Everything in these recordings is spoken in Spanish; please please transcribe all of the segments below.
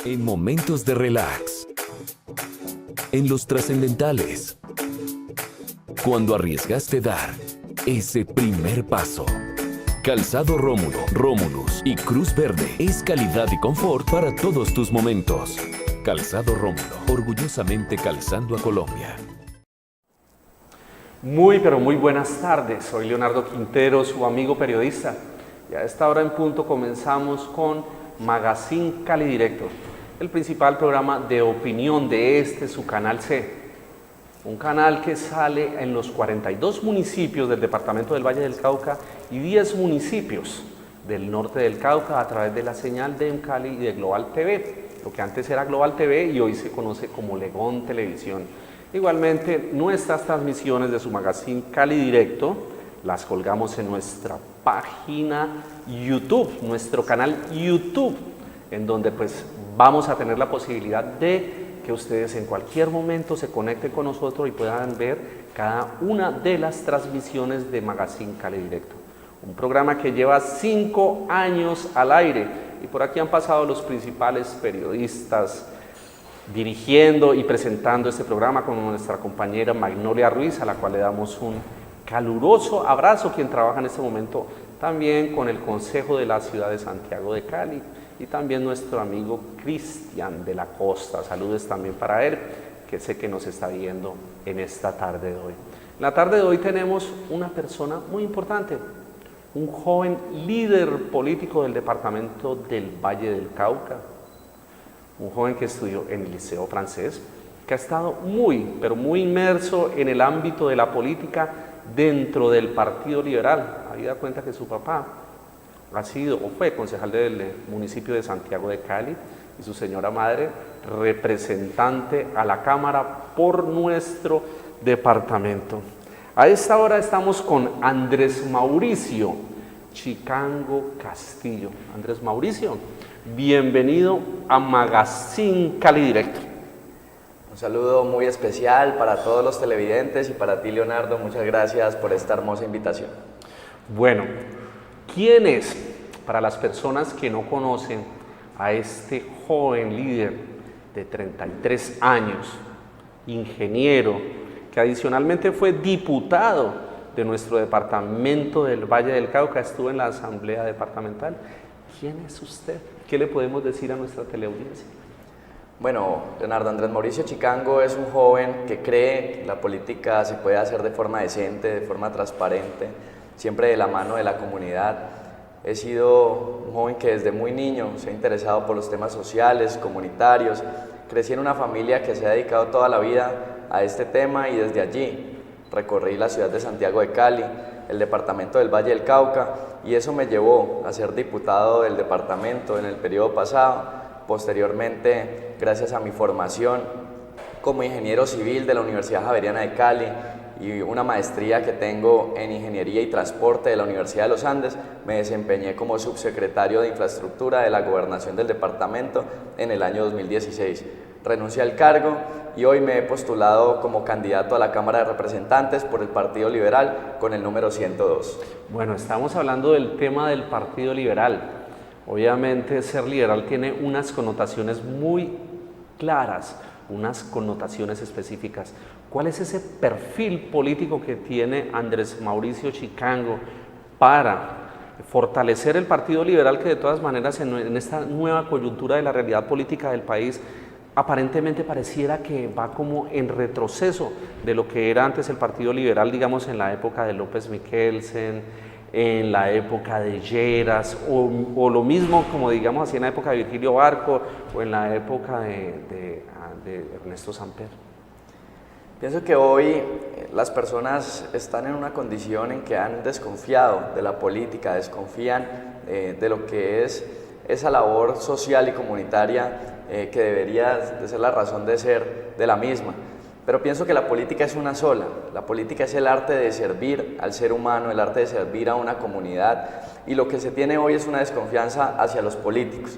En momentos de relax. En los trascendentales. Cuando arriesgaste dar ese primer paso. Calzado Rómulo, Rómulus y Cruz Verde es calidad y confort para todos tus momentos. Calzado Rómulo, orgullosamente calzando a Colombia. Muy, pero muy buenas tardes. Soy Leonardo Quintero, su amigo periodista. Y a esta hora en punto comenzamos con Magazine Cali Directo, el principal programa de opinión de su canal C. Un canal que sale en los 42 municipios del departamento del Valle del Cauca y 10 municipios del norte del Cauca a través de la señal de Cali y de Global TV, lo que antes era Global TV y hoy se conoce como Legón Televisión. Igualmente, nuestras transmisiones de su Magazine Cali Directo las colgamos en nuestra página YouTube, nuestro canal YouTube, en donde pues vamos a tener la posibilidad de que ustedes en cualquier momento se conecten con nosotros y puedan ver cada una de las transmisiones de Magazine Cali Directo. Un programa que lleva 5 años al aire y por aquí han pasado los principales periodistas dirigiendo y presentando este programa con nuestra compañera Magnolia Ruiz, a la cual le damos un caluroso abrazo, quien trabaja en este momento también con el Consejo de la Ciudad de Santiago de Cali. Y también nuestro amigo Cristian de la Costa, saludos también para él, que sé que nos está viendo en esta tarde de hoy. En la tarde de hoy tenemos una persona muy importante, un joven líder político del departamento del Valle del Cauca, un joven que estudió en el Liceo Francés, que ha estado muy, pero muy inmerso en el ámbito de la política dentro del Partido Liberal. Habida cuenta que su papá ha sido o fue concejal del municipio de Santiago de Cali y su señora madre representante a la Cámara por nuestro departamento. A esta hora estamos con Andrés Mauricio Chicango Castillo. Andrés Mauricio, bienvenido a Magazine Cali Directo. Un saludo muy especial para todos los televidentes y para ti, Leonardo, muchas gracias por esta hermosa invitación. Bueno, ¿quién es, para las personas que no conocen a este joven líder de 33 años, ingeniero, que adicionalmente fue diputado de nuestro departamento del Valle del Cauca, estuvo en la Asamblea Departamental? ¿Quién es usted? ¿Qué le podemos decir a nuestra teleaudiencia? Bueno, Leonardo, Andrés Mauricio Chicango es un joven que cree que la política se puede hacer de forma decente, de forma transparente, siempre de la mano de la comunidad. He sido un joven que desde muy niño se ha interesado por los temas sociales, comunitarios. Crecí en una familia que se ha dedicado toda la vida a este tema y desde allí recorrí la ciudad de Santiago de Cali, el departamento del Valle del Cauca, y eso me llevó a ser diputado del departamento en el periodo pasado. Posteriormente, gracias a mi formación como ingeniero civil de la Universidad Javeriana de Cali y una maestría que tengo en Ingeniería y Transporte de la Universidad de los Andes, me desempeñé como subsecretario de Infraestructura de la Gobernación del departamento en el año 2016. Renuncié al cargo y hoy me he postulado como candidato a la Cámara de Representantes por el Partido Liberal con el número 102. Bueno, estamos hablando del tema del Partido Liberal. Obviamente ser liberal tiene unas connotaciones muy claras, unas connotaciones específicas. ¿Cuál es ese perfil político que tiene Andrés Mauricio Chicango para fortalecer el Partido Liberal, que de todas maneras en esta nueva coyuntura de la realidad política del país aparentemente pareciera que va como en retroceso de lo que era antes el Partido Liberal, digamos en la época de López Miquelsen, en la época de Lleras, o lo mismo como digamos así en la época de Virgilio Barco o en la época de Ernesto Samper? Pienso que hoy las personas están en una condición en que han desconfiado de la política, desconfían de lo que es esa labor social y comunitaria que debería de ser la razón de ser de la misma. Pero pienso que la política es una sola. La política es el arte de servir al ser humano, el arte de servir a una comunidad, y lo que se tiene hoy es una desconfianza hacia los políticos.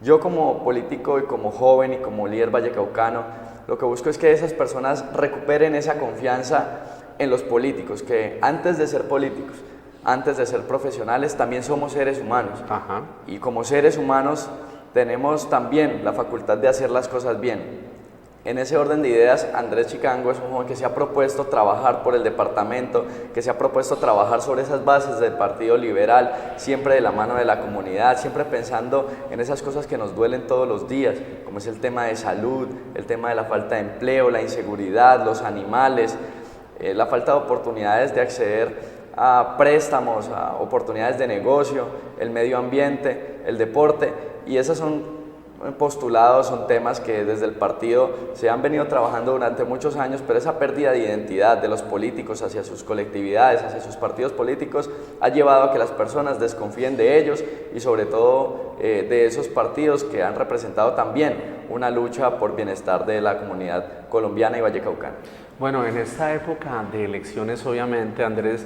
Yo como político y como joven y como líder vallecaucano, lo que busco es que esas personas recuperen esa confianza en los políticos, que antes de ser políticos, antes de ser profesionales, también somos seres humanos. Ajá. Y como seres humanos tenemos también la facultad de hacer las cosas bien. En ese orden de ideas, Andrés Chicango es un joven que se ha propuesto trabajar por el departamento, que se ha propuesto trabajar sobre esas bases del Partido Liberal, siempre de la mano de la comunidad, siempre pensando en esas cosas que nos duelen todos los días, como es el tema de salud, el tema de la falta de empleo, la inseguridad, los animales, la falta de oportunidades de acceder a préstamos, a oportunidades de negocio, el medio ambiente, el deporte, y esas son postulados, son temas que desde el partido se han venido trabajando durante muchos años, pero esa pérdida de identidad de los políticos hacia sus colectividades, hacia sus partidos políticos, ha llevado a que las personas desconfíen de ellos y sobre todo de esos partidos que han representado también una lucha por bienestar de la comunidad colombiana y vallecaucana. Bueno, en esta época de elecciones, obviamente, Andrés,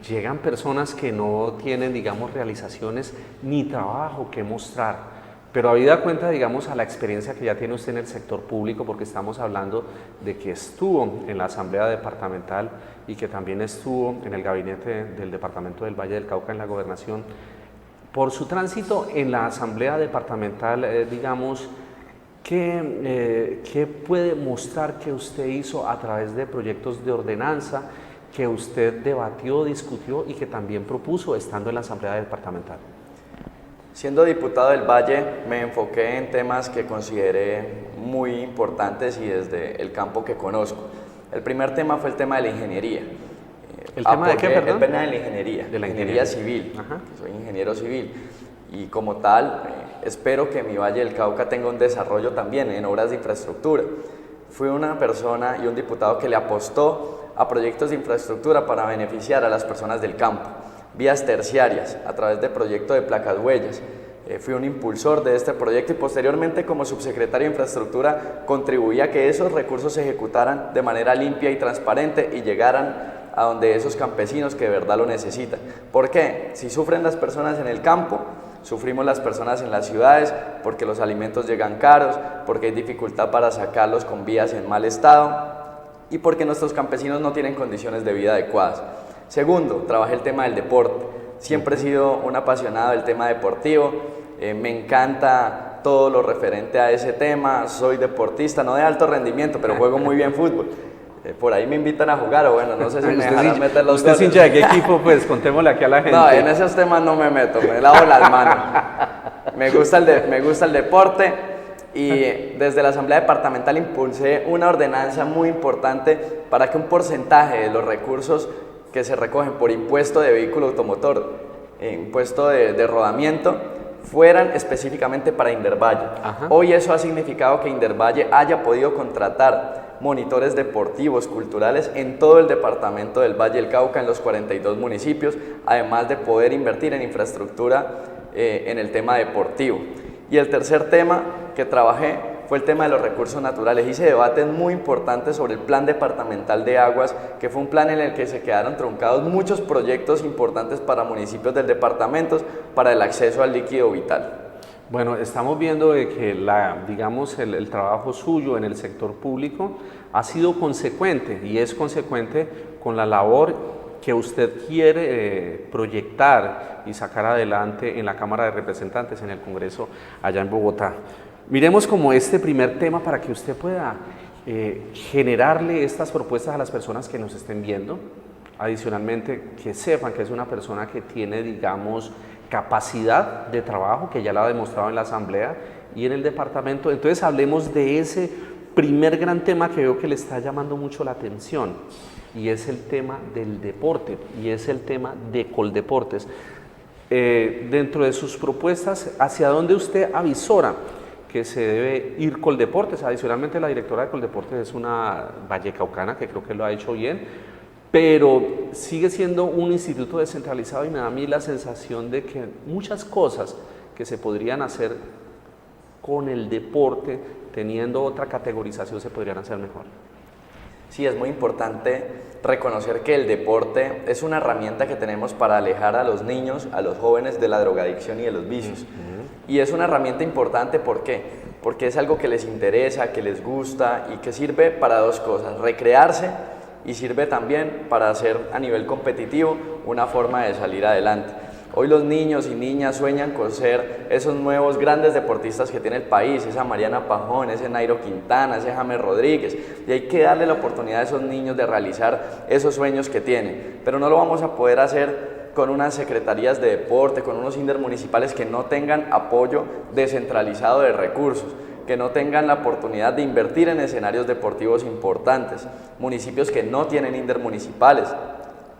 llegan personas que no tienen, digamos, realizaciones ni trabajo que mostrar. Pero habida cuenta, digamos, a la experiencia que ya tiene usted en el sector público, porque estamos hablando de que estuvo en la Asamblea Departamental y que también estuvo en el gabinete del Departamento del Valle del Cauca en la Gobernación, por su tránsito en la Asamblea Departamental, digamos, ¿qué puede mostrar que usted hizo a través de proyectos de ordenanza que usted debatió, discutió y que también propuso estando en la Asamblea Departamental? Siendo diputado del Valle, me enfoqué en temas que consideré muy importantes y desde el campo que conozco. El primer tema fue el tema de la ingeniería. ¿El tema de qué, perdón? El tema de la ingeniería, de la ingeniería civil. Ajá. Soy ingeniero civil y como tal espero que mi Valle del Cauca tenga un desarrollo también en obras de infraestructura. Fui una persona y un diputado que le apostó a proyectos de infraestructura para beneficiar a las personas del campo. Vías terciarias a través del proyecto de placas huellas. Fui un impulsor de este proyecto y posteriormente como subsecretario de Infraestructura contribuí a que esos recursos se ejecutaran de manera limpia y transparente y llegaran a donde esos campesinos que de verdad lo necesitan. ¿Por qué? Si sufren las personas en el campo, sufrimos las personas en las ciudades porque los alimentos llegan caros, porque hay dificultad para sacarlos con vías en mal estado y porque nuestros campesinos no tienen condiciones de vida adecuadas. Segundo, trabajé el tema del deporte. Siempre he sido un apasionado del tema deportivo. Me encanta todo lo referente a ese tema. Soy deportista, no de alto rendimiento, pero juego muy bien fútbol. Por ahí me invitan a jugar, o bueno, no sé si me dejarán meter los goles. ¿Usted es hincha de qué equipo? Pues contémosle aquí a la gente. No, en esos temas no me meto, me lavo las manos. Me gusta el deporte y desde la Asamblea Departamental impulsé una ordenanza muy importante para que un porcentaje de los recursos que se recogen por impuesto de vehículo automotor, impuesto de rodamiento, fueran específicamente para Indervalle. Ajá. Hoy eso ha significado que Indervalle haya podido contratar monitores deportivos, culturales en todo el departamento del Valle del Cauca, en los 42 municipios, además de poder invertir en infraestructura en el tema deportivo. Y el tercer tema que trabajé fue el tema de los recursos naturales. Hice debates muy importantes sobre el Plan Departamental de Aguas, que fue un plan en el que se quedaron truncados muchos proyectos importantes para municipios del departamento para el acceso al líquido vital. Bueno, estamos viendo de que digamos, el trabajo suyo en el sector público ha sido consecuente y es consecuente con la labor que usted quiere proyectar y sacar adelante en la Cámara de Representantes, en el Congreso allá en Bogotá. Miremos como este primer tema para que usted pueda generarle estas propuestas a las personas que nos estén viendo. Adicionalmente, que sepan que es una persona que tiene, digamos, capacidad de trabajo, que ya la ha demostrado en la Asamblea y en el departamento. Entonces hablemos de ese primer gran tema que veo que le está llamando mucho la atención, y es el tema del deporte, y es el tema de Coldeportes. Dentro de sus propuestas, ¿hacia dónde usted avisora que se debe ir Coldeportes? Adicionalmente, la directora de Coldeportes es una vallecaucana, que creo que lo ha hecho bien, pero sigue siendo un instituto descentralizado y me da a mí la sensación de que muchas cosas que se podrían hacer con el deporte, teniendo otra categorización, se podrían hacer mejor. Sí, es muy importante reconocer que el deporte es una herramienta que tenemos para alejar a los niños, a los jóvenes de la drogadicción y de los vicios. Y es una herramienta importante, ¿por qué? Porque es algo que les interesa, que les gusta y que sirve para dos cosas: recrearse, y sirve también para hacer a nivel competitivo una forma de salir adelante. Hoy los niños y niñas sueñan con ser esos nuevos grandes deportistas que tiene el país, esa Mariana Pajón, ese Nairo Quintana, ese James Rodríguez, y hay que darle la oportunidad a esos niños de realizar esos sueños que tienen, pero no lo vamos a poder hacer con unas secretarías de deporte, con unos intermunicipales que no tengan apoyo descentralizado de recursos, que no tengan la oportunidad de invertir en escenarios deportivos importantes, municipios que no tienen intermunicipales,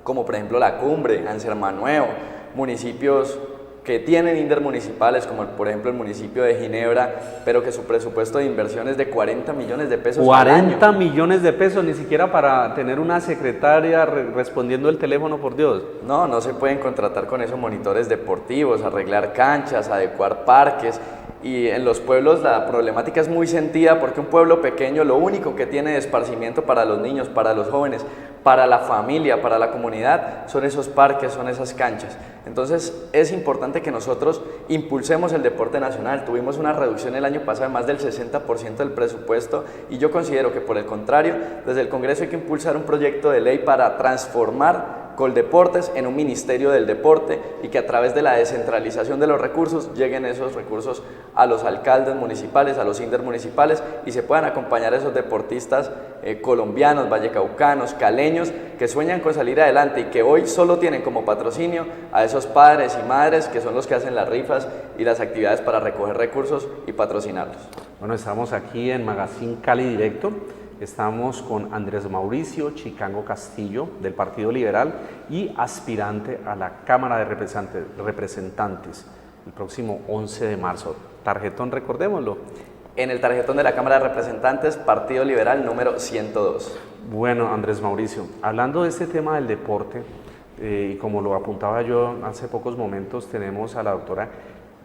como por ejemplo La Cumbre, Anserma-Nuevo, municipios que tienen intermunicipales, como por ejemplo el municipio de Ginebra, pero que su presupuesto de inversión es de 40 millones de pesos al año. 40 millones de pesos, ni siquiera para tener una secretaria respondiendo el teléfono, por Dios. No, no se pueden contratar con esos monitores deportivos, arreglar canchas, adecuar parques. Y en los pueblos la problemática es muy sentida porque un pueblo pequeño lo único que tiene de esparcimiento para los niños, para los jóvenes, para la familia, para la comunidad, son esos parques, son esas canchas. Entonces es importante que nosotros impulsemos el deporte nacional. Tuvimos una reducción el año pasado de más del 60% del presupuesto y yo considero que por el contrario, desde el Congreso hay que impulsar un proyecto de ley para transformar Coldeportes en un ministerio del deporte y que a través de la descentralización de los recursos lleguen esos recursos a los alcaldes municipales, a los intermunicipales y se puedan acompañar a esos deportistas colombianos, vallecaucanos, caleños que sueñan con salir adelante y que hoy solo tienen como patrocinio a esos padres y madres que son los que hacen las rifas y las actividades para recoger recursos y patrocinarlos. Bueno, estamos aquí en Magazine Cali Directo. Estamos con Andrés Mauricio Chicango Castillo, del Partido Liberal y aspirante a la Cámara de Representantes el próximo 11 de marzo. Tarjetón, recordémoslo. En el tarjetón de la Cámara de Representantes, Partido Liberal número 102. Bueno, Andrés Mauricio, hablando de este tema del deporte, y como lo apuntaba yo hace pocos momentos, tenemos a la doctora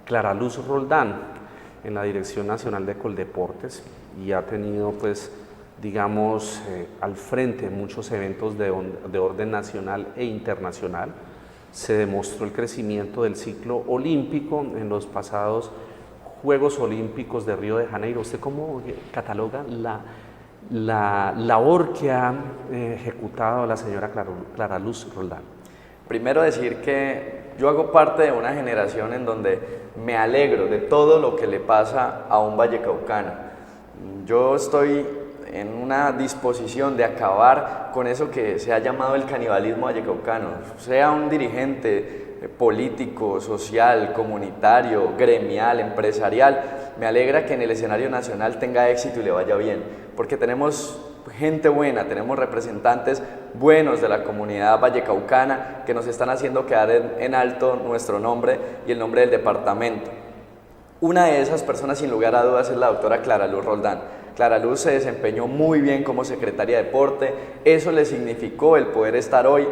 Clara Luz Roldán en la Dirección Nacional de Coldeportes y ha tenido pues digamos, al frente muchos eventos de orden nacional e internacional. Se demostró el crecimiento del ciclo olímpico en los pasados Juegos Olímpicos de Río de Janeiro. ¿Usted cómo cataloga la labor que ha ejecutado la señora Clara Luz Roldán? Primero decir que yo hago parte de una generación en donde me alegro de todo lo que le pasa a un vallecaucano. Yo estoy en una disposición de acabar con eso que se ha llamado el canibalismo vallecaucano, sea un dirigente político, social, comunitario, gremial, empresarial. Me alegra que en el escenario nacional tenga éxito y le vaya bien, porque tenemos gente buena, tenemos representantes buenos de la comunidad vallecaucana que nos están haciendo quedar en alto nuestro nombre y el nombre del departamento. Una de esas personas, sin lugar a dudas, es la doctora Clara Luz Roldán. Clara Luz se desempeñó muy bien como secretaria de deporte, eso le significó el poder estar hoy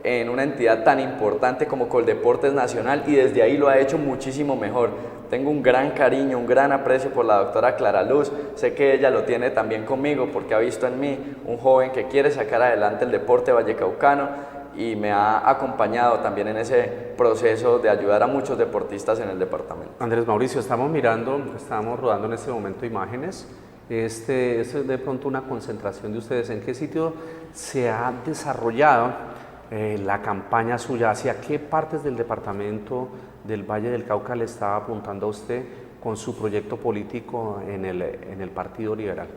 en una entidad tan importante como Coldeportes Nacional y desde ahí lo ha hecho muchísimo mejor. Tengo un gran cariño, un gran aprecio por la doctora Clara Luz, sé que ella lo tiene también conmigo porque ha visto en mí un joven que quiere sacar adelante el deporte vallecaucano y me ha acompañado también en ese proceso de ayudar a muchos deportistas en el departamento. Andrés Mauricio, estamos rodando en este momento imágenes. Este es de pronto una concentración de ustedes. ¿En qué sitio se ha desarrollado la campaña suya? ¿Hacia qué partes del departamento del Valle del Cauca le estaba apuntando a usted con su proyecto político en el Partido Liberal?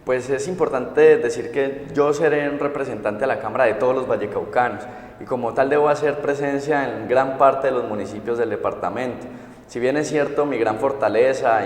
Pues es importante decir que yo seré un representante a la Cámara de todos los vallecaucanos y como tal debo hacer presencia en gran parte de los municipios del departamento. Si bien es cierto, mi gran fortaleza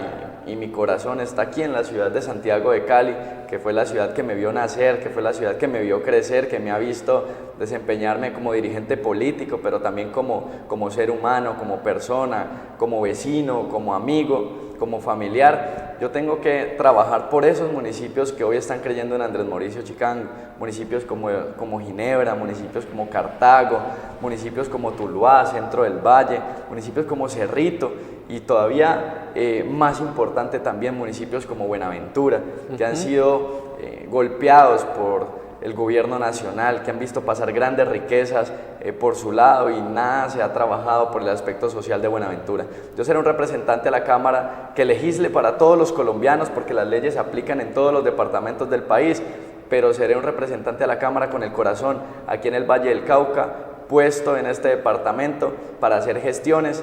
y mi corazón está aquí en la ciudad de Santiago de Cali, que fue la ciudad que me vio nacer, que fue la ciudad que me vio crecer, que me ha visto desempeñarme como dirigente político, pero también como ser humano, como persona, como vecino, como amigo, como familiar. Yo tengo que trabajar por esos municipios que hoy están creyendo en Andrés Mauricio Chicango, municipios como Ginebra, municipios como Cartago, municipios como Tuluá, Centro del Valle, municipios como Cerrito y todavía más importante también municipios como Buenaventura, que han sido golpeados por el gobierno nacional, que han visto pasar grandes riquezas por su lado y nada se ha trabajado por el aspecto social de Buenaventura. Yo seré un representante a la Cámara que legisle para todos los colombianos porque las leyes se aplican en todos los departamentos del país, pero seré un representante a la Cámara con el corazón aquí en el Valle del Cauca puesto en este departamento para hacer gestiones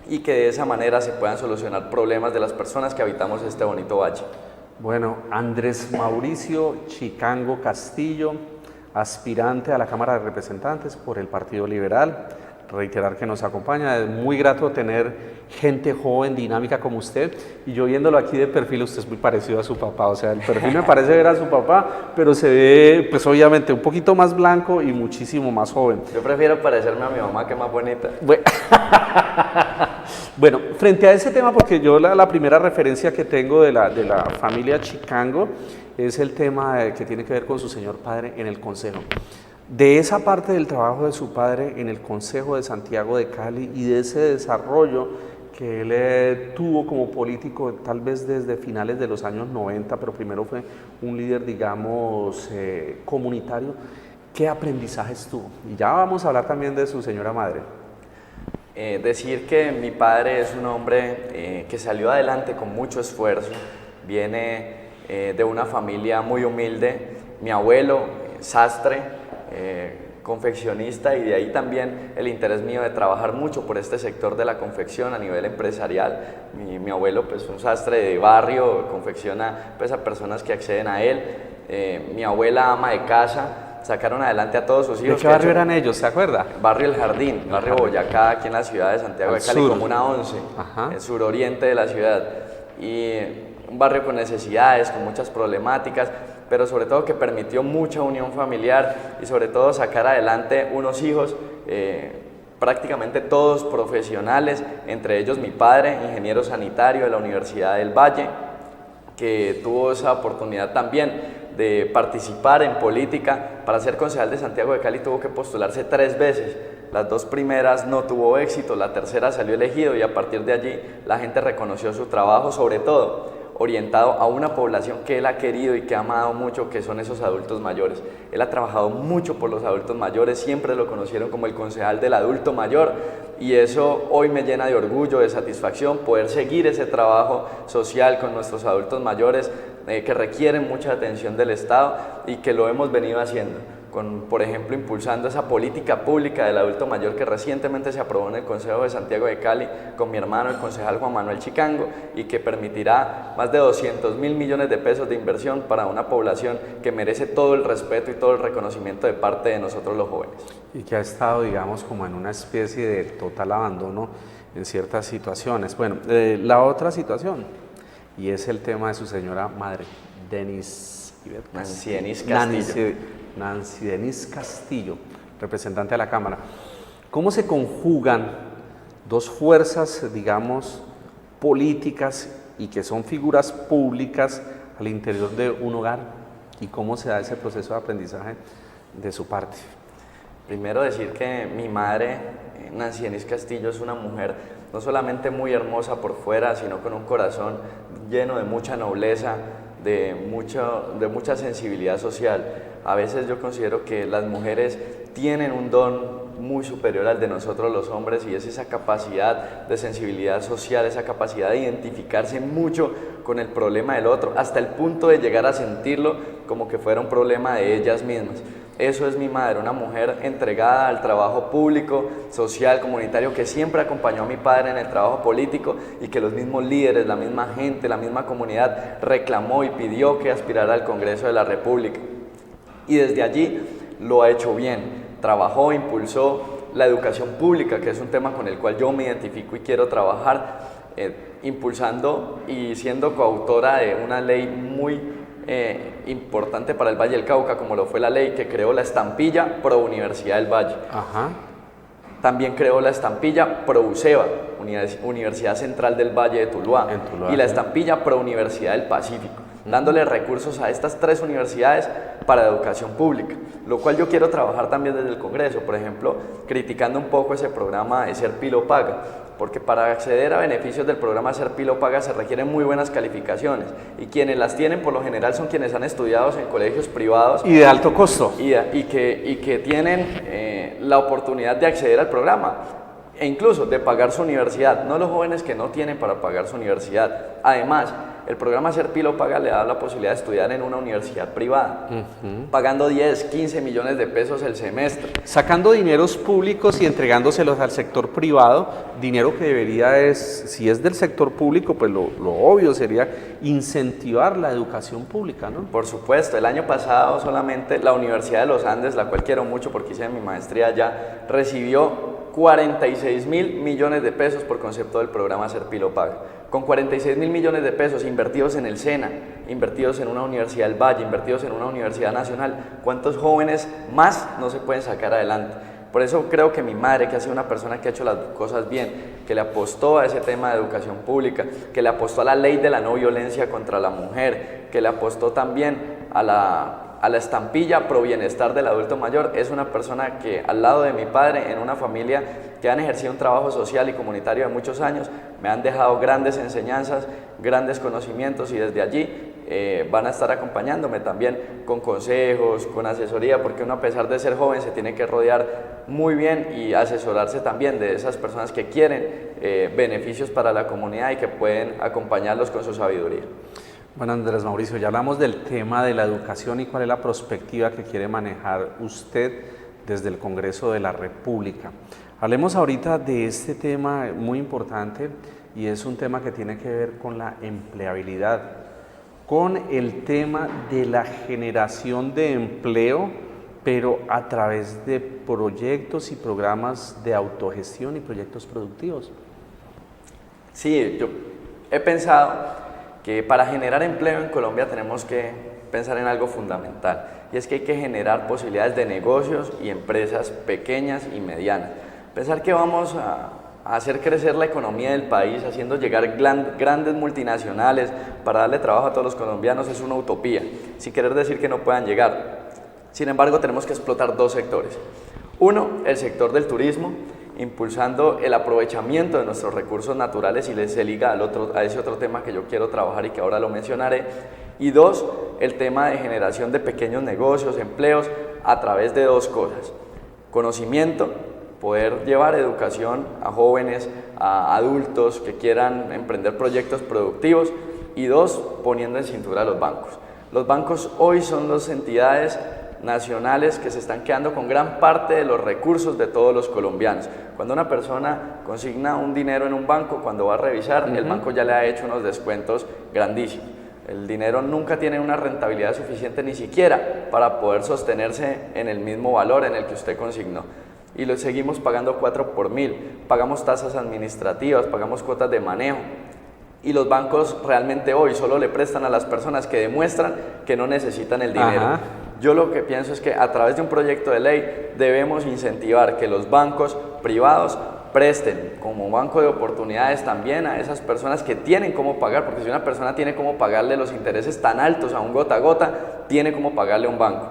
y que de esa manera se puedan solucionar problemas de las personas que habitamos este bonito valle. Bueno, Andrés Mauricio Chicango Castillo, aspirante a la Cámara de Representantes por el Partido Liberal. Reiterar que nos acompaña, es muy grato tener gente joven, dinámica como usted, y yo viéndolo aquí de perfil, usted es muy parecido a su papá, o sea, el perfil me parece ver a su papá, pero se ve, pues obviamente, un poquito más blanco y muchísimo más joven. Yo prefiero parecerme a mi mamá, que es más bonita. Bueno, frente a ese tema, porque yo la primera referencia que tengo de la familia Chicango es el tema que tiene que ver con su señor padre en el Consejo. De esa parte del trabajo de su padre en el Consejo de Santiago de Cali y de ese desarrollo que él tuvo como político tal vez desde finales de los años 90, pero primero fue un líder, digamos, comunitario, ¿qué aprendizajes tuvo? Y ya vamos a hablar también de su señora madre. Decir que mi padre es un hombre que salió adelante con mucho esfuerzo, viene de una familia muy humilde, mi abuelo, sastre, confeccionista, y de ahí también el interés mío de trabajar mucho por este sector de la confección a nivel empresarial. Mi abuelo, pues, un sastre de barrio, confecciona, pues, a personas que acceden a él. Mi abuela, ama de casa, sacaron adelante a todos sus hijos. ¿De qué barrio eran ellos, se acuerda? Barrio El Jardín, barrio Boyacá, aquí en la ciudad de Santiago de Cali, comuna 11, el suroriente de la ciudad. Y un barrio con necesidades, con muchas problemáticas, pero sobre todo que permitió mucha unión familiar y sobre todo sacar adelante unos hijos prácticamente todos profesionales, entre ellos mi padre, ingeniero sanitario de la Universidad del Valle, que tuvo esa oportunidad también de participar en política. Para ser concejal de Santiago de Cali tuvo que postularse 3 veces, las 2 primeras no tuvo éxito, la tercera salió elegido y a partir de allí la gente reconoció su trabajo, sobre todo orientado a una población que él ha querido y que ha amado mucho, que son esos adultos mayores. Él ha trabajado mucho por los adultos mayores, siempre lo conocieron como el concejal del adulto mayor, y eso hoy me llena de orgullo, de satisfacción, poder seguir ese trabajo social con nuestros adultos mayores que requieren mucha atención del Estado y que lo hemos venido haciendo. Por ejemplo, impulsando esa política pública del adulto mayor que recientemente se aprobó en el Consejo de Santiago de Cali con mi hermano, el concejal Juan Manuel Chicango, y que permitirá más de 200.000 millones de pesos de inversión para una población que merece todo el respeto y todo el reconocimiento de parte de nosotros los jóvenes. Y que ha estado, digamos, como en una especie de total abandono en ciertas situaciones. Bueno, la otra situación, y es el tema de su señora madre, Nancy Denise Castillo. Nancy Denise Castillo, representante de la Cámara. ¿Cómo se conjugan dos fuerzas, digamos, políticas y que son figuras públicas al interior de un hogar? ¿Y cómo se da ese proceso de aprendizaje de su parte? Primero decir que mi madre, Nancy Denise Castillo, es una mujer no solamente muy hermosa por fuera, sino con un corazón lleno de mucha nobleza, de mucha sensibilidad social. A veces yo considero que las mujeres tienen un don muy superior al de nosotros los hombres, y es esa capacidad de sensibilidad social, esa capacidad de identificarse mucho con el problema del otro, hasta el punto de llegar a sentirlo como que fuera un problema de ellas mismas. Eso es mi madre, una mujer entregada al trabajo público, social, comunitario, que siempre acompañó a mi padre en el trabajo político y que los mismos líderes, la misma gente, la misma comunidad reclamó y pidió que aspirara al Congreso de la República. Y desde allí lo ha hecho bien. Trabajó, impulsó la educación pública, que es un tema con el cual yo me identifico y quiero trabajar, impulsando y siendo coautora de una ley muy importante para el Valle del Cauca, como lo fue la ley que creó la estampilla Pro Universidad del Valle. Ajá. También creó la estampilla Pro UCEBA, Universidad Central del Valle de Tuluá, y la estampilla Pro Universidad del Pacífico, dándole recursos a estas 3 universidades para educación pública, lo cual yo quiero trabajar también desde el Congreso, por ejemplo, criticando un poco ese programa de Ser Pilo Paga, porque para acceder a beneficios del programa Ser Pilo Paga se requieren muy buenas calificaciones, y quienes las tienen por lo general son quienes han estudiado en colegios privados y de alto costo, y que tienen la oportunidad de acceder al programa e incluso de pagar su universidad, no los jóvenes que no tienen para pagar su universidad. Además, el programa Ser Pilo Paga le da la posibilidad de estudiar en una universidad privada, pagando 10, 15 millones de pesos el semestre. Sacando dineros públicos y entregándoselos al sector privado, dinero que debería si es del sector público, pues lo obvio sería incentivar la educación pública, ¿no? Por supuesto, el año pasado solamente la Universidad de los Andes, la cual quiero mucho porque hice mi maestría allá, recibió 46.000 millones de pesos por concepto del programa Ser Pilo Paga. Con 46.000 millones de pesos invertidos en el SENA, invertidos en una universidad del Valle, invertidos en una universidad nacional, ¿cuántos jóvenes más no se pueden sacar adelante? Por eso creo que mi madre, que ha sido una persona que ha hecho las cosas bien, que le apostó a ese tema de educación pública, que le apostó a la ley de la no violencia contra la mujer, que le apostó también a la estampilla pro bienestar del adulto mayor, es una persona que al lado de mi padre, en una familia que han ejercido un trabajo social y comunitario de muchos años, me han dejado grandes enseñanzas, grandes conocimientos y desde allí van a estar acompañándome también con consejos, con asesoría, porque uno a pesar de ser joven se tiene que rodear muy bien y asesorarse también de esas personas que quieren beneficios para la comunidad y que pueden acompañarlos con su sabiduría. Bueno, Andrés Mauricio, ya hablamos del tema de la educación y cuál es la perspectiva que quiere manejar usted desde el Congreso de la República. Hablemos ahorita de este tema muy importante y es un tema que tiene que ver con la empleabilidad, con el tema de la generación de empleo, pero a través de proyectos y programas de autogestión y proyectos productivos. Sí, yo he pensado que para generar empleo en Colombia tenemos que pensar en algo fundamental, y es que hay que generar posibilidades de negocios y empresas pequeñas y medianas. Pensar que vamos a hacer crecer la economía del país haciendo llegar grandes multinacionales para darle trabajo a todos los colombianos es una utopía, sin querer decir que no puedan llegar. Sin embargo, tenemos que explotar dos sectores. Uno, el sector del turismo, impulsando el aprovechamiento de nuestros recursos naturales y se liga a ese otro tema que yo quiero trabajar y que ahora lo mencionaré. Y dos, el tema de generación de pequeños negocios, empleos, a través de dos cosas: conocimiento, poder llevar educación a jóvenes, a adultos que quieran emprender proyectos productivos, y dos, poniendo en cintura a los bancos. Los bancos hoy son las entidades nacionales que se están quedando con gran parte de los recursos de todos los colombianos. Cuando una persona consigna un dinero en un banco, cuando va a revisar, el banco ya le ha hecho unos descuentos grandísimos. El dinero nunca tiene una rentabilidad suficiente ni siquiera para poder sostenerse en el mismo valor en el que usted consignó. Y lo seguimos pagando 4 por 1000, pagamos tasas administrativas, pagamos cuotas de manejo. Y los bancos realmente hoy solo le prestan a las personas que demuestran que no necesitan el dinero. Ajá. Yo lo que pienso es que a través de un proyecto de ley debemos incentivar que los bancos privados presten como banco de oportunidades también a esas personas que tienen cómo pagar, porque si una persona tiene cómo pagarle los intereses tan altos a un gota a gota, tiene cómo pagarle a un banco.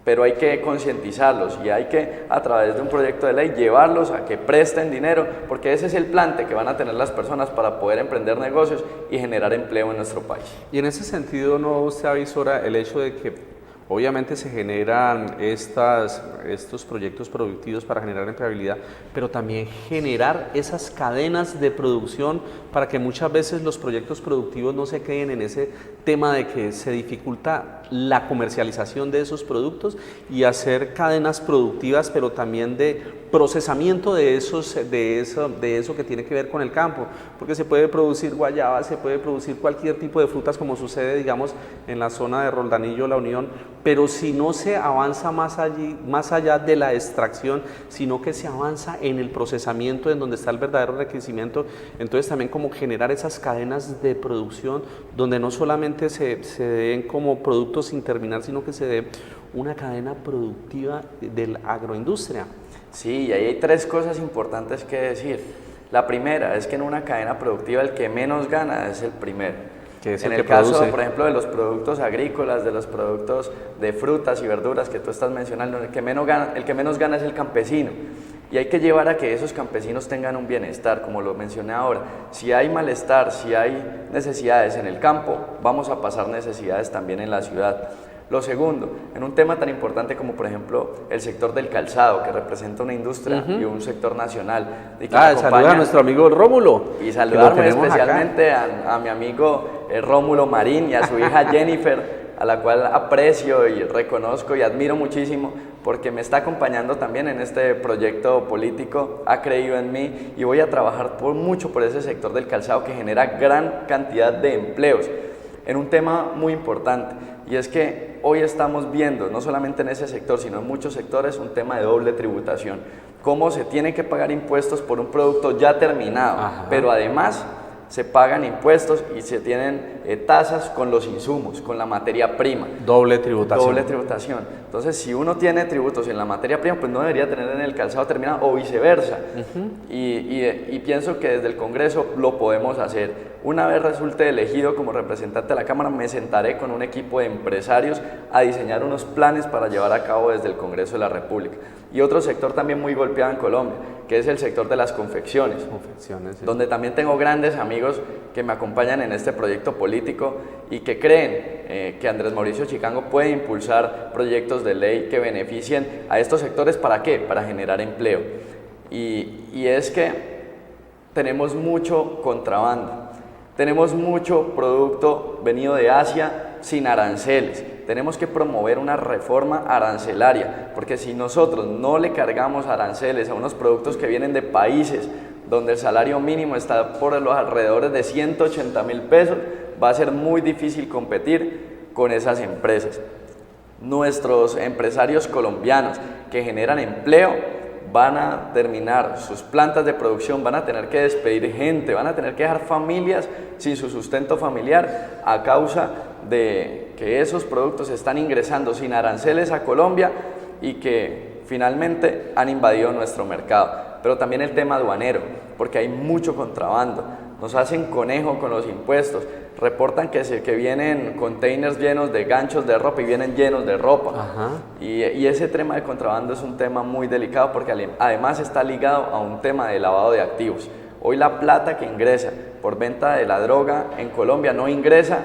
Pero hay que concientizarlos y hay que, a través de un proyecto de ley, llevarlos a que presten dinero, porque ese es el plante que van a tener las personas para poder emprender negocios y generar empleo en nuestro país. Y en ese sentido, ¿no usted avisora el hecho de que obviamente se generan estos proyectos productivos para generar empleabilidad, pero también generar esas cadenas de producción para que muchas veces los proyectos productivos no se queden en ese tema de que se dificulta la comercialización de esos productos, y hacer cadenas productivas, pero también de procesamiento de eso que tiene que ver con el campo, porque se puede producir guayaba, se puede producir cualquier tipo de frutas, como sucede, digamos, en la zona de Roldanillo, La Unión, pero si no se avanza más allá de la extracción, sino que se avanza en el procesamiento, en donde está el verdadero enriquecimiento, entonces también como generar esas cadenas de producción donde no solamente se den como productos sin terminar, sino que se dé una cadena productiva de la agroindustria. Sí, y ahí hay tres cosas importantes que decir. La primera es que en una cadena productiva el que menos gana es el primero. Que es en el el caso, produce. por ejemplo, de los productos agrícolas, de los productos de frutas y verduras que tú estás mencionando, el que menos gana es el campesino. Y hay que llevar a que esos campesinos tengan un bienestar, como lo mencioné ahora. Si hay malestar, si hay necesidades en el campo, vamos a pasar necesidades también en la ciudad. Lo segundo, en un tema tan importante como por ejemplo el sector del calzado, que representa una industria y un sector nacional. Y Saluda a nuestro amigo Rómulo. Y saludar muy especialmente a mi amigo Rómulo Marín y a su hija Jennifer, a la cual aprecio y reconozco y admiro muchísimo porque me está acompañando también en este proyecto político, ha creído en mí y voy a trabajar mucho por ese sector del calzado que genera gran cantidad de empleos en un tema muy importante, y es que hoy estamos viendo, no solamente en ese sector, sino en muchos sectores, un tema de doble tributación, cómo se tiene que pagar impuestos por un producto ya terminado, pero además se pagan impuestos y se tienen tasas con los insumos, con la materia prima. Doble tributación. Doble tributación. Entonces, si uno tiene tributos en la materia prima, pues no debería tener en el calzado terminado o viceversa. Y pienso que desde el Congreso lo podemos hacer. Una vez resulte elegido como representante de la Cámara, me sentaré con un equipo de empresarios a diseñar unos planes para llevar a cabo desde el Congreso de la República. Y otro sector también muy golpeado en Colombia, que es el sector de las confecciones, Sí. Donde también tengo grandes amigos que me acompañan en este proyecto político y que creen que Andrés Mauricio Chicango puede impulsar proyectos de ley que beneficien a estos sectores. ¿Para qué? Para generar empleo. Y es que tenemos mucho contrabando, tenemos mucho producto venido de Asia sin aranceles. Tenemos que promover una reforma arancelaria, porque si nosotros no le cargamos aranceles a unos productos que vienen de países donde el salario mínimo está por los alrededores de 180.000 pesos, va a ser muy difícil competir con esas empresas. Nuestros empresarios colombianos que generan empleo van a terminar sus plantas de producción, van a tener que despedir gente, van a tener que dejar familias sin su sustento familiar a causa de que esos productos están ingresando sin aranceles a Colombia y que finalmente han invadido nuestro mercado. Pero también el tema aduanero, porque hay mucho contrabando, nos hacen conejo con los impuestos, reportan que vienen containers llenos de ganchos de ropa y vienen llenos de ropa. Y ese tema de contrabando es un tema muy delicado porque además está ligado a un tema de lavado de activos. Hoy la plata que ingresa por venta de la droga en Colombia no ingresa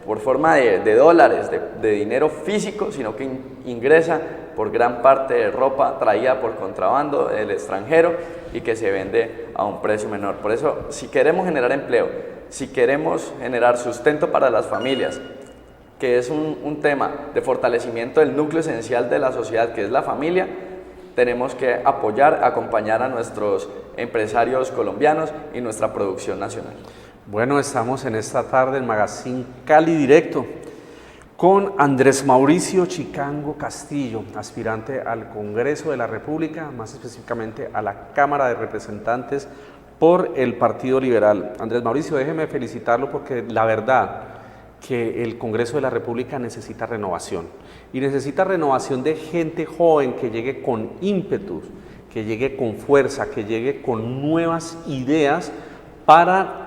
por forma de dólares, de dinero físico, sino que ingresa por gran parte de ropa traída por contrabando del extranjero y que se vende a un precio menor. Por eso, si queremos generar empleo, si queremos generar sustento para las familias, que es un tema de fortalecimiento del núcleo esencial de la sociedad, que es la familia, tenemos que apoyar, acompañar a nuestros empresarios colombianos y nuestra producción nacional. Bueno, estamos en esta tarde en Magazine Cali Directo con Andrés Mauricio Chicango Castillo, aspirante al Congreso de la República, más específicamente a la Cámara de Representantes por el Partido Liberal. Andrés Mauricio, déjeme felicitarlo porque la verdad que el Congreso de la República necesita renovación y necesita renovación de gente joven que llegue con ímpetus, que llegue con fuerza, que llegue con nuevas ideas para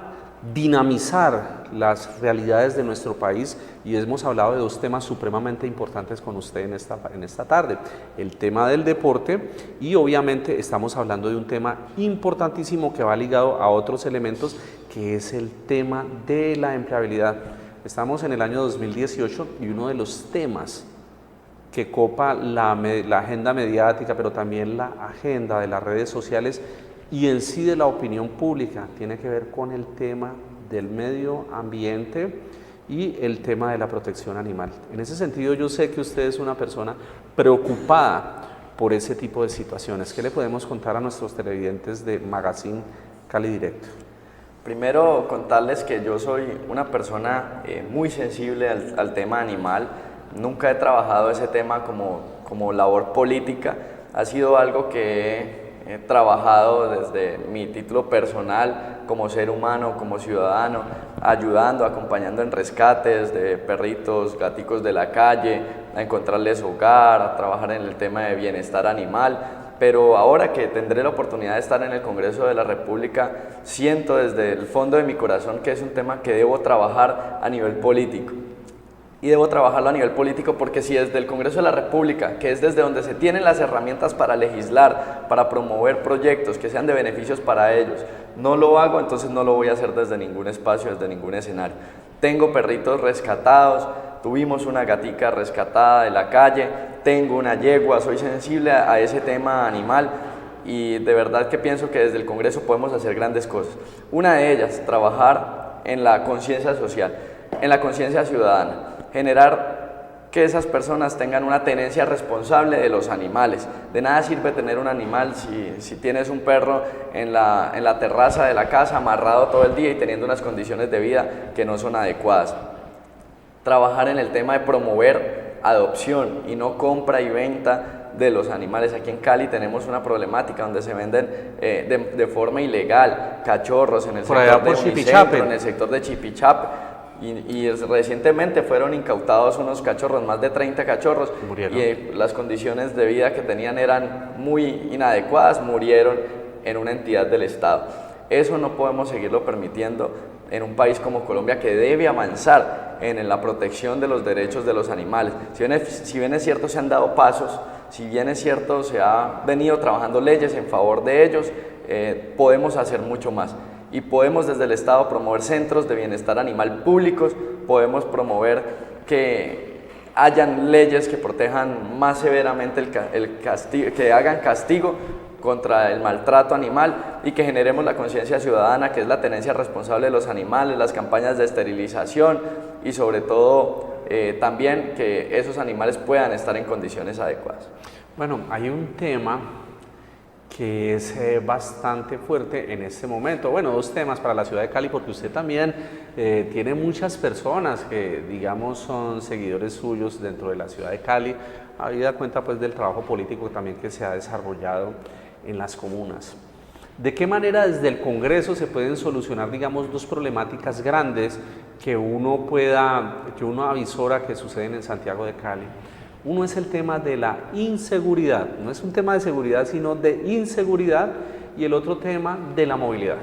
dinamizar las realidades de nuestro país, y hemos hablado de dos temas supremamente importantes con usted en esta tarde, el tema del deporte y obviamente estamos hablando de un tema importantísimo que va ligado a otros elementos, que es el tema de la empleabilidad. Estamos en el año 2018 y uno de los temas que copa la agenda mediática, pero también la agenda de las redes sociales y en sí de la opinión pública, tiene que ver con el tema del medio ambiente y el tema de la protección animal. En ese sentido, yo sé que usted es una persona preocupada por ese tipo de situaciones. ¿Qué le podemos contar a nuestros televidentes de Magazine Cali Directo? Primero, contarles que yo soy una persona muy sensible al tema animal. Nunca he trabajado ese tema como labor política. Ha sido algo que he trabajado desde mi título personal como ser humano, como ciudadano, ayudando, acompañando en rescates de perritos, gaticos de la calle, a encontrarles hogar, a trabajar en el tema de bienestar animal. Pero ahora que tendré la oportunidad de estar en el Congreso de la República, siento desde el fondo de mi corazón que es un tema que debo trabajar a nivel político. Y debo trabajarlo a nivel político porque si desde el Congreso de la República, que es desde donde se tienen las herramientas para legislar, para promover proyectos que sean de beneficios para ellos, no lo hago, entonces no lo voy a hacer desde ningún espacio, desde ningún escenario. Tengo perritos rescatados, tuvimos una gatica rescatada de la calle, tengo una yegua, soy sensible a ese tema animal y de verdad que pienso que desde el Congreso podemos hacer grandes cosas. Una de ellas, trabajar en la conciencia social. en la conciencia ciudadana, generar que esas personas tengan una tenencia responsable de los animales. De nada sirve tener un animal si tienes un perro en la terraza de la casa amarrado todo el día y teniendo unas condiciones de vida que no son adecuadas. Trabajar en el tema de promover adopción y no compra y venta de los animales. Aquí en Cali tenemos una problemática donde se venden de forma ilegal cachorros en el sector de Unicentro, en el sector de Chipichape. Y recientemente fueron incautados unos cachorros, más de 30 cachorros, y las condiciones de vida que tenían eran muy inadecuadas, murieron en una entidad del Estado. Eso no podemos seguirlo permitiendo en un país como Colombia, que debe avanzar en la protección de los derechos de los animales. Si bien es cierto se han dado pasos, si bien es cierto se ha venido trabajando leyes en favor de ellos, podemos hacer mucho más. Y podemos desde el Estado promover centros de bienestar animal públicos, podemos promover que hayan leyes que protejan más severamente el castigo, que hagan castigo contra el maltrato animal y que generemos la conciencia ciudadana, que es la tenencia responsable de los animales, las campañas de esterilización y sobre todo también que esos animales puedan estar en condiciones adecuadas. Bueno, hay un tema que es bastante fuerte en este momento. Bueno, dos temas para la ciudad de Cali, porque usted también tiene muchas personas que, digamos, son seguidores suyos dentro de la ciudad de Cali, habida cuenta pues del trabajo político también que se ha desarrollado en las comunas. ¿De qué manera desde el Congreso se pueden solucionar, digamos, dos problemáticas grandes que uno avisora que suceden en Santiago de Cali? Uno es el tema de la inseguridad, no es un tema de seguridad, sino de inseguridad, y el otro tema de la movilidad.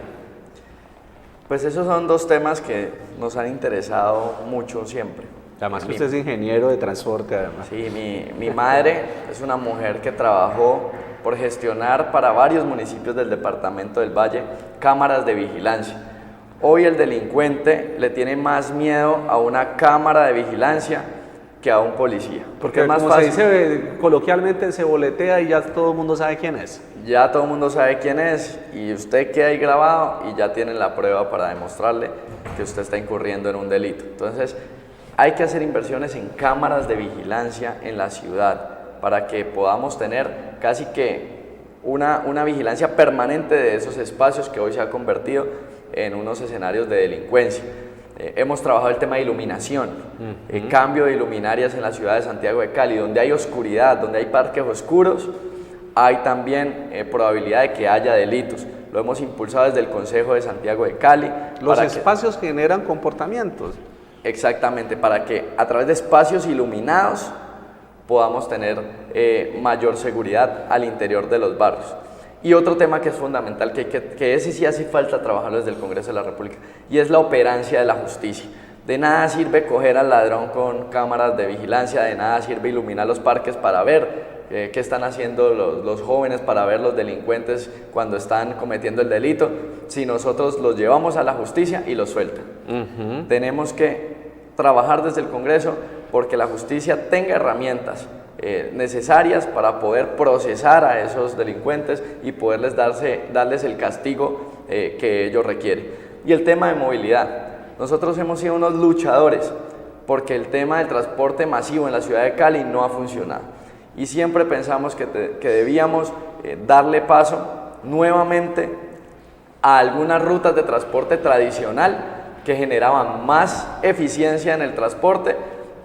Pues esos son dos temas que nos han interesado mucho siempre. Además que usted es ingeniero de transporte, además. Sí, mi madre es una mujer que trabajó por gestionar para varios municipios del departamento del Valle cámaras de vigilancia. Hoy el delincuente le tiene más miedo a una cámara de vigilancia que a un policía. Porque es más fácil. Se dice coloquialmente, se boletea y ya todo el mundo sabe quién es. Ya todo el mundo sabe quién es y usted queda ahí grabado y ya tienen la prueba para demostrarle que usted está incurriendo en un delito. Entonces, hay que hacer inversiones en cámaras de vigilancia en la ciudad para que podamos tener casi que una vigilancia permanente de esos espacios que hoy se ha convertido en unos escenarios de delincuencia. Hemos trabajado el tema de iluminación, cambio de iluminarias en la ciudad de Santiago de Cali. Donde hay oscuridad, donde hay parques oscuros, hay también probabilidad de que haya delitos. Lo hemos impulsado desde el Consejo de Santiago de Cali. Los espacios generan comportamientos. Exactamente, para que a través de espacios iluminados podamos tener mayor seguridad al interior de los barrios. Y otro tema que es fundamental, que ese sí hace falta trabajarlo desde el Congreso de la República, y es la operancia de la justicia. De nada sirve coger al ladrón con cámaras de vigilancia, de nada sirve iluminar los parques para ver qué están haciendo los jóvenes, para ver los delincuentes cuando están cometiendo el delito, si nosotros los llevamos a la justicia y los sueltan. Tenemos que trabajar desde el Congreso porque la justicia tenga herramientas necesarias para poder procesar a esos delincuentes y poderles darles el castigo que ellos requieren. Y el tema de movilidad. Nosotros hemos sido unos luchadores porque el tema del transporte masivo en la ciudad de Cali no ha funcionado. Y siempre pensamos que debíamos darle paso nuevamente a algunas rutas de transporte tradicional que generaban más eficiencia en el transporte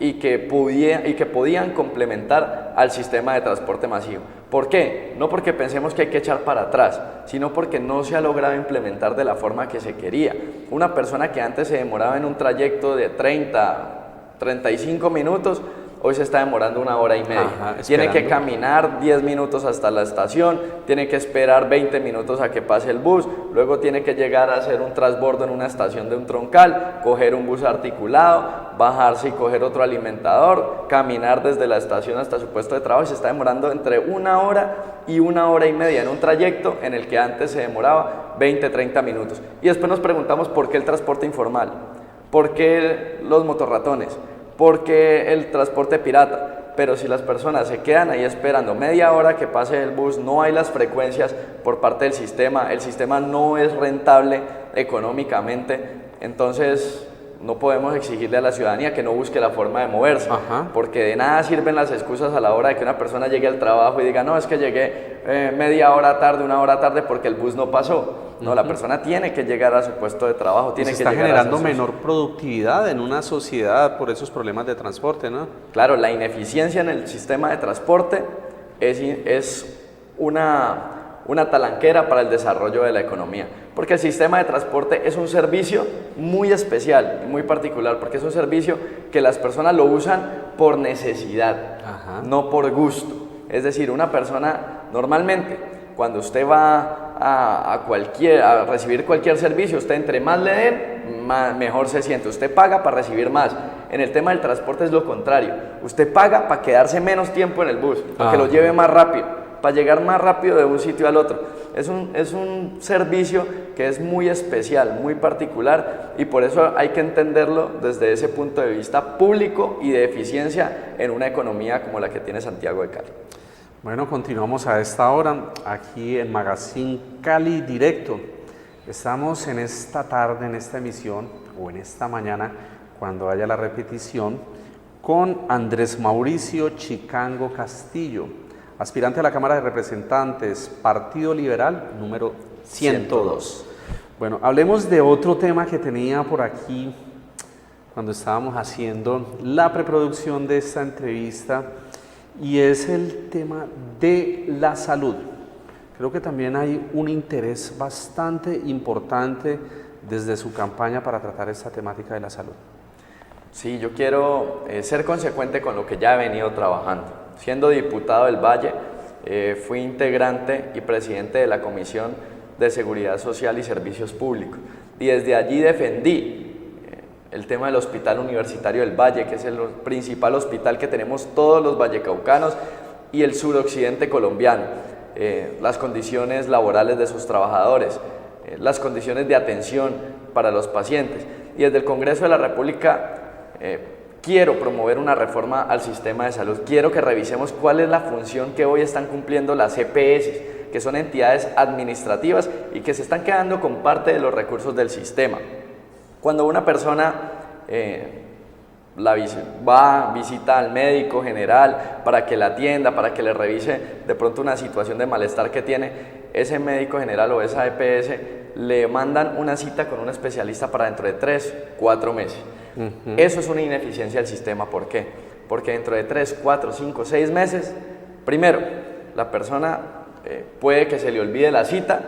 y que podían complementar al sistema de transporte masivo. ¿Por qué? No porque pensemos que hay que echar para atrás, sino porque no se ha logrado implementar de la forma que se quería. Una persona que antes se demoraba en un trayecto de 35 minutos, hoy se está demorando 1 hora y media. Tiene que caminar 10 minutos hasta la estación, tiene que esperar 20 minutos a que pase el bus, luego tiene que llegar a hacer un transbordo en una estación de un troncal, coger un bus articulado, bajarse y coger otro alimentador, caminar desde la estación hasta su puesto de trabajo, y se está demorando entre 1 hora y 1 hora y media en un trayecto en el que antes se demoraba 20-30 minutos. Y después nos preguntamos por qué el transporte informal, por qué los motorratones, ¿por qué el transporte pirata? Pero si las personas se quedan ahí esperando media hora que pase el bus, no hay las frecuencias por parte del sistema, el sistema no es rentable económicamente, entonces no podemos exigirle a la ciudadanía que no busque la forma de moverse, Ajá. porque de nada sirven las excusas a la hora de que una persona llegue al trabajo y diga, no, es que llegué media hora tarde, una hora tarde porque el bus no pasó. No, la persona tiene que llegar a su puesto de trabajo, tiene se que está llegar generando a menor productividad en una sociedad por esos problemas de transporte, ¿no? Claro, la ineficiencia en el sistema de transporte es una talanquera para el desarrollo de la economía, porque el sistema de transporte es un servicio muy especial y muy particular, porque es un servicio que las personas lo usan por necesidad, Ajá. no por gusto. Es decir, una persona normalmente, cuando usted va a recibir cualquier servicio, usted entre más le den, mejor se siente. Usted paga para recibir más. En el tema del transporte es lo contrario. Usted paga para quedarse menos tiempo en el bus, para que lo lleve más rápido, para llegar más rápido de un sitio al otro. Es un servicio que es muy especial, muy particular, y por eso hay que entenderlo desde ese punto de vista público y de eficiencia en una economía como la que tiene Santiago de Cali. Bueno, continuamos a esta hora aquí en Magazine Cali Directo. Estamos en esta tarde, en esta emisión, o en esta mañana, cuando haya la repetición, con Andrés Mauricio Chicango Castillo, aspirante a la Cámara de Representantes, Partido Liberal, número 102. Bueno, hablemos de otro tema que tenía por aquí cuando estábamos haciendo la preproducción de esta entrevista, y es el tema de la salud. Creo que también hay un interés bastante importante desde su campaña para tratar esta temática de la salud. Sí, yo quiero ser consecuente con lo que ya he venido trabajando. Siendo diputado del Valle, fui integrante y presidente de la Comisión de Seguridad Social y Servicios Públicos, y desde allí defendí el tema del Hospital Universitario del Valle, que es el principal hospital que tenemos todos los vallecaucanos y el suroccidente colombiano, las condiciones laborales de sus trabajadores, las condiciones de atención para los pacientes. Y desde el Congreso de la República quiero promover una reforma al sistema de salud. Quiero que revisemos cuál es la función que hoy están cumpliendo las EPS, que son entidades administrativas y que se están quedando con parte de los recursos del sistema. Cuando una persona visita al médico general para que la atienda, para que le revise de pronto una situación de malestar que tiene, ese médico general o esa EPS le mandan una cita con un especialista para dentro de 3, 4 meses. Eso es una ineficiencia del sistema. ¿Por qué? Porque dentro de 3, 4, 5, 6 meses, primero, la persona puede que se le olvide la cita,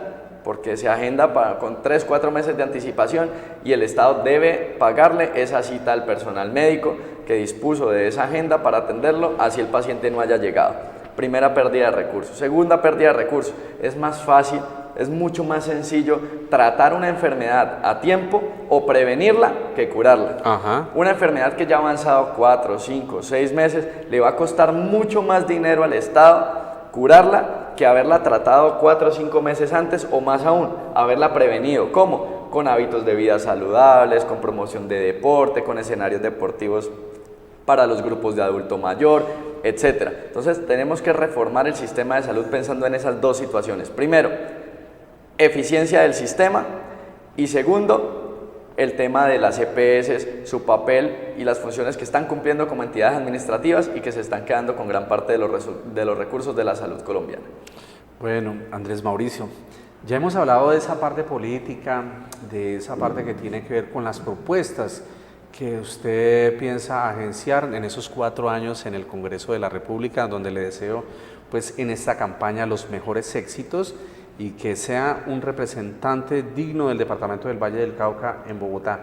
porque se agenda con 3, 4 meses de anticipación, y el Estado debe pagarle esa cita al personal médico que dispuso de esa agenda para atenderlo, así el paciente no haya llegado. Primera pérdida de recursos. Segunda pérdida de recursos. Es más fácil, es mucho más sencillo tratar una enfermedad a tiempo o prevenirla que curarla. Ajá. Una enfermedad que ya ha avanzado 4, 5, 6 meses, le va a costar mucho más dinero al Estado curarla que haberla tratado 4 o 5 meses antes, o más aún, haberla prevenido. ¿Cómo? Con hábitos de vida saludables, con promoción de deporte, con escenarios deportivos para los grupos de adulto mayor, etc. Entonces tenemos que reformar el sistema de salud pensando en esas dos situaciones. Primero, eficiencia del sistema, y segundo, el tema de las EPS, su papel y las funciones que están cumpliendo como entidades administrativas y que se están quedando con gran parte de los recursos de la salud colombiana. Bueno, Andrés Mauricio, ya hemos hablado de esa parte política, de esa parte que tiene que ver con las propuestas que usted piensa agenciar en esos 4 años en el Congreso de la República, donde le deseo, pues, en esta campaña los mejores éxitos y que sea un representante digno del departamento del Valle del Cauca en Bogotá.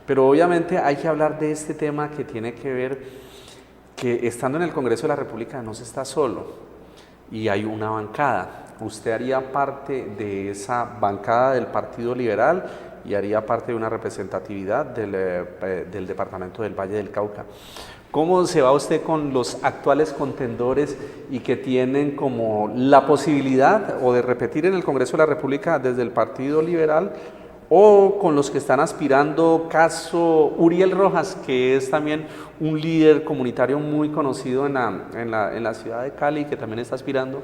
Pero obviamente hay que hablar de este tema que tiene que ver que estando en el Congreso de la República no se está solo y hay una bancada. Usted haría parte de esa bancada del Partido Liberal y haría parte de una representatividad del departamento del Valle del Cauca. ¿Cómo se va usted con los actuales contendores y que tienen como la posibilidad o de repetir en el Congreso de la República desde el Partido Liberal, o con los que están aspirando, caso Uriel Rojas, que es también un líder comunitario muy conocido en la ciudad de Cali, que también está aspirando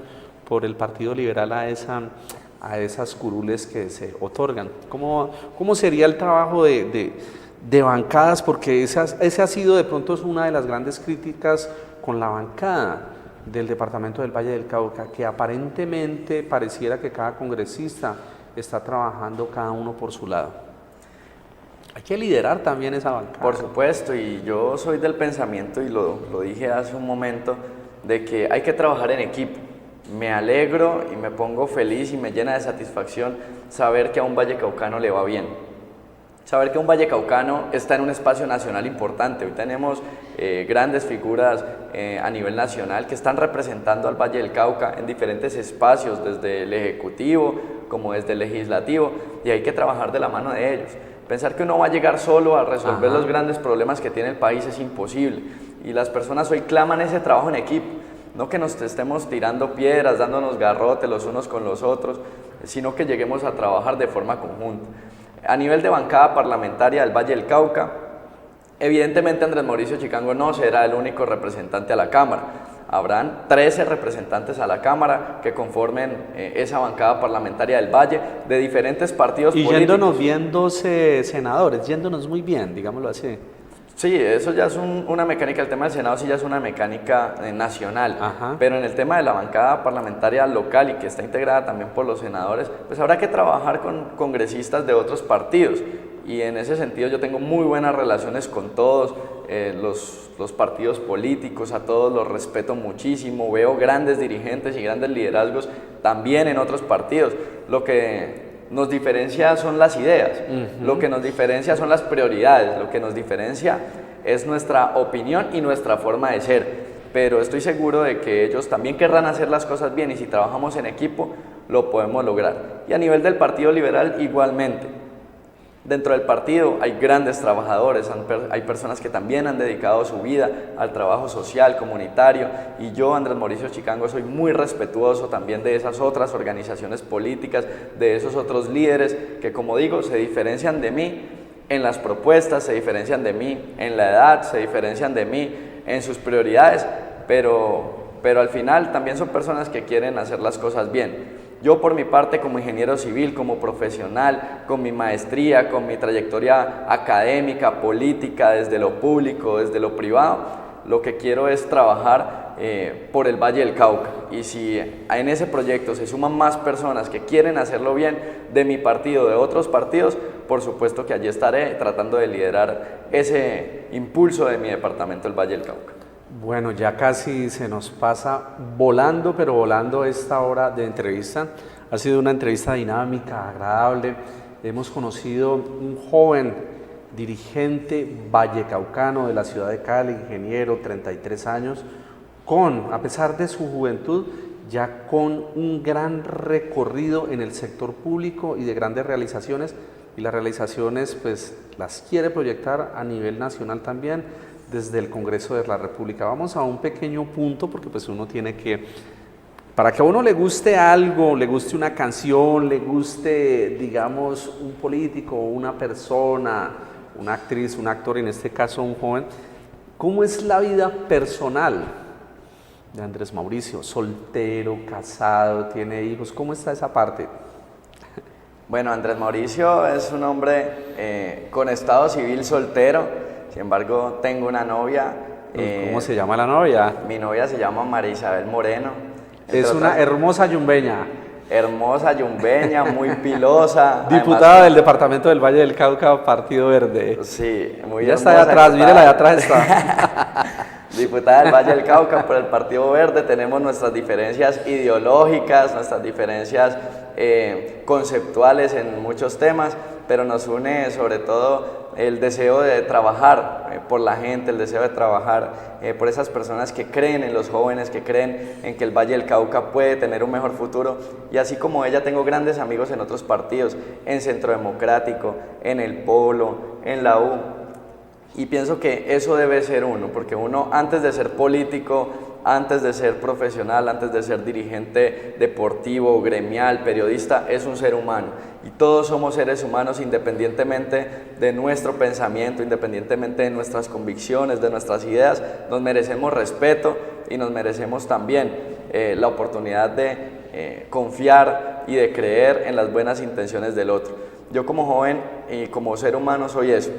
por el Partido Liberal a esas curules que se otorgan? ¿Cómo sería el trabajo de de bancadas, porque ese ha sido de pronto es una de las grandes críticas con la bancada del departamento del Valle del Cauca, que aparentemente pareciera que cada congresista está trabajando cada uno por su lado. Hay que liderar también esa bancada. Por supuesto, y yo soy del pensamiento, y lo dije hace un momento, de que hay que trabajar en equipo. Me alegro y me pongo feliz y me llena de satisfacción saber que a un vallecaucano le va bien. Saber que un vallecaucano está en un espacio nacional importante. Hoy tenemos grandes figuras a nivel nacional que están representando al Valle del Cauca en diferentes espacios, desde el Ejecutivo como desde el Legislativo, y hay que trabajar de la mano de ellos. Pensar que uno va a llegar solo a resolver los grandes problemas que tiene el país es imposible, y las personas hoy claman ese trabajo en equipo. No que nos estemos tirando piedras, dándonos garrote los unos con los otros, sino que lleguemos a trabajar de forma conjunta. A nivel de bancada parlamentaria del Valle del Cauca, evidentemente Andrés Mauricio Chicango no será el único representante a la Cámara. Habrán 13 representantes a la Cámara que conformen esa bancada parlamentaria del Valle de diferentes partidos políticos. Y yéndonos bien 12 senadores, yéndonos muy bien, digámoslo así. Sí, eso ya es una mecánica, el tema del Senado sí ya es una mecánica nacional, pero en el tema de la bancada parlamentaria local y que está integrada también por los senadores, pues habrá que trabajar con congresistas de otros partidos, y en ese sentido yo tengo muy buenas relaciones con todos los partidos políticos, a todos los respeto muchísimo, veo grandes dirigentes y grandes liderazgos también en otros partidos. Lo que nos diferencia son las ideas, lo que nos diferencia son las prioridades, lo que nos diferencia es nuestra opinión y nuestra forma de ser, pero estoy seguro de que ellos también querrán hacer las cosas bien, y si trabajamos en equipo lo podemos lograr. Y a nivel del Partido Liberal igualmente. Dentro del partido hay grandes trabajadores, hay personas que también han dedicado su vida al trabajo social, comunitario, y yo, Andrés Mauricio Chicango, soy muy respetuoso también de esas otras organizaciones políticas, de esos otros líderes que, como digo, se diferencian de mí en las propuestas, se diferencian de mí en la edad, se diferencian de mí en sus prioridades, pero al final también son personas que quieren hacer las cosas bien. Yo, por mi parte, como ingeniero civil, como profesional, con mi maestría, con mi trayectoria académica, política, desde lo público, desde lo privado, lo que quiero es trabajar por el Valle del Cauca. Y si en ese proyecto se suman más personas que quieren hacerlo bien, de mi partido, de otros partidos, por supuesto que allí estaré tratando de liderar ese impulso de mi departamento, el Valle del Cauca. Bueno, ya casi se nos pasa volando, pero volando esta hora de entrevista. Ha sido una entrevista dinámica, agradable. Hemos conocido un joven dirigente vallecaucano de la ciudad de Cali, ingeniero, 33 años, a pesar de su juventud, ya con un gran recorrido en el sector público y de grandes realizaciones, y las realizaciones pues las quiere proyectar a nivel nacional también, desde el Congreso de la República. Vamos a un pequeño punto, porque pues uno tiene que, para que a uno le guste algo, le guste una canción, le guste, digamos, un político, una persona, una actriz, un actor, en este caso un joven, ¿cómo es la vida personal de Andrés Mauricio? ¿Soltero, casado, tiene hijos? ¿Cómo está esa parte? Bueno, Andrés Mauricio es un hombre con estado civil soltero. Sin embargo, tengo una novia. ¿Cómo se llama la novia? Mi novia se llama María Isabel Moreno. Es una hermosa yumbeña. Hermosa yumbeña, muy pilosa. Diputada además, del departamento del Valle del Cauca, Partido Verde. Sí, muy ya hermosa. Ya está allá atrás, mírela, allá atrás está. Diputada del Valle del Cauca por el Partido Verde. Tenemos nuestras diferencias ideológicas, nuestras diferencias conceptuales en muchos temas, pero nos une sobre todo el deseo de trabajar por la gente, el deseo de trabajar por esas personas que creen en los jóvenes, que creen en que el Valle del Cauca puede tener un mejor futuro. Y así como ella, tengo grandes amigos en otros partidos, en Centro Democrático, en el Polo, en la U, y pienso que eso debe ser uno, porque uno, antes de ser político, antes de ser profesional, antes de ser dirigente deportivo, gremial, periodista, es un ser humano. Y todos somos seres humanos independientemente de nuestro pensamiento, independientemente de nuestras convicciones, de nuestras ideas. Nos merecemos respeto y nos merecemos también la oportunidad de confiar y de creer en las buenas intenciones del otro. Yo como joven y como ser humano soy eso.